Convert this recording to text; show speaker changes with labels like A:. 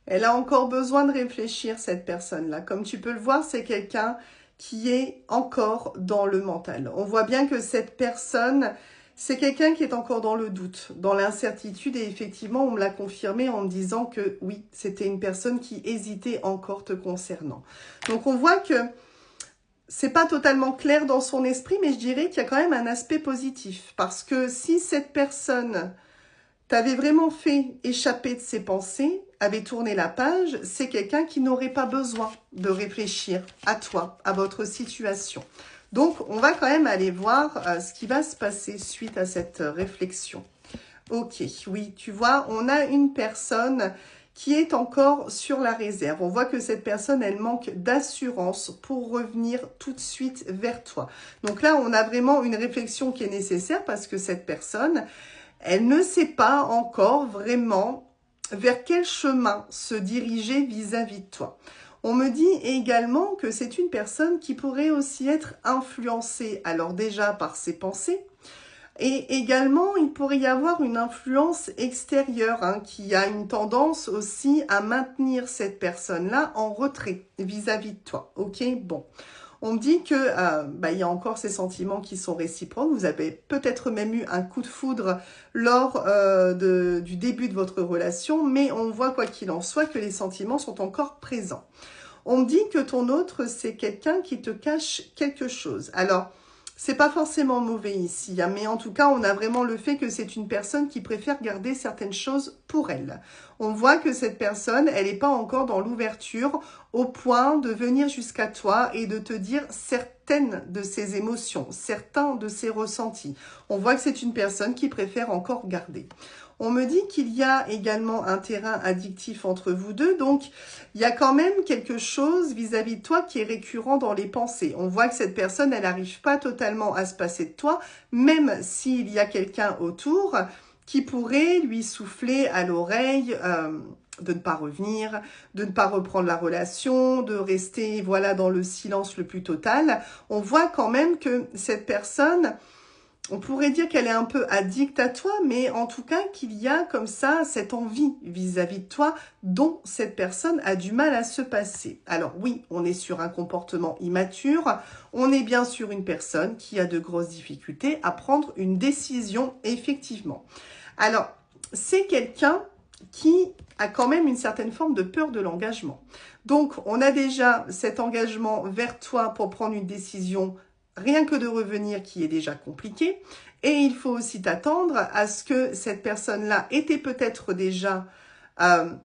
A: Elle a encore besoin de réfléchir, cette personne-là. Comme tu peux le voir, c'est quelqu'un qui est encore dans le mental. On voit bien que cette personne, c'est quelqu'un qui est encore dans le doute, dans l'incertitude. Et effectivement, on me l'a confirmé en me disant que oui, c'était une personne qui hésitait encore te concernant. Donc on voit que c'est pas totalement clair dans son esprit, mais je dirais qu'il y a quand même un aspect positif. Parce que si cette personne t'avait vraiment fait échapper de ses pensées, avait tourné la page, c'est quelqu'un qui n'aurait pas besoin de réfléchir à toi, à votre situation. Donc, on va quand même aller voir ce qui va se passer suite à cette réflexion. Ok, oui, tu vois, on a une personne qui est encore sur la réserve. On voit que cette personne, elle manque d'assurance pour revenir tout de suite vers toi. Donc là, on a vraiment une réflexion qui est nécessaire parce que cette personne, elle ne sait pas encore vraiment vers quel chemin se diriger vis-à-vis de toi. On me dit également que c'est une personne qui pourrait aussi être influencée, alors déjà par ses pensées, et également, il pourrait y avoir une influence extérieure qui a une tendance aussi à maintenir cette personne-là en retrait vis-à-vis de toi. Ok, bon. On me dit que il y a encore ces sentiments qui sont réciproques. Vous avez peut-être même eu un coup de foudre lors du début de votre relation, mais on voit quoi qu'il en soit que les sentiments sont encore présents. On me dit que ton autre, c'est quelqu'un qui te cache quelque chose. Alors, c'est pas forcément mauvais ici, mais en tout cas, on a vraiment le fait que c'est une personne qui préfère garder certaines choses pour elle. On voit que cette personne, elle n'est pas encore dans l'ouverture au point de venir jusqu'à toi et de te dire certaines de ses émotions, certains de ses ressentis. On voit que c'est une personne qui préfère encore garder. On me dit qu'il y a également un terrain addictif entre vous deux, donc il y a quand même quelque chose vis-à-vis de toi qui est récurrent dans les pensées. On voit que cette personne, elle n'arrive pas totalement à se passer de toi, même s'il y a quelqu'un autour qui pourrait lui souffler à l'oreille de ne pas revenir, de ne pas reprendre la relation, de rester voilà dans le silence le plus total. On voit quand même que cette personne, on pourrait dire qu'elle est un peu addicte à toi, mais en tout cas qu'il y a comme ça cette envie vis-à-vis de toi dont cette personne a du mal à se passer. Alors oui, on est sur un comportement immature, on est bien sur une personne qui a de grosses difficultés à prendre une décision effectivement. Alors, c'est quelqu'un qui a quand même une certaine forme de peur de l'engagement. Donc, on a déjà cet engagement vers toi pour prendre une décision rien que de revenir qui est déjà compliqué. Et il faut aussi t'attendre à ce que cette personne-là était peut-être déjà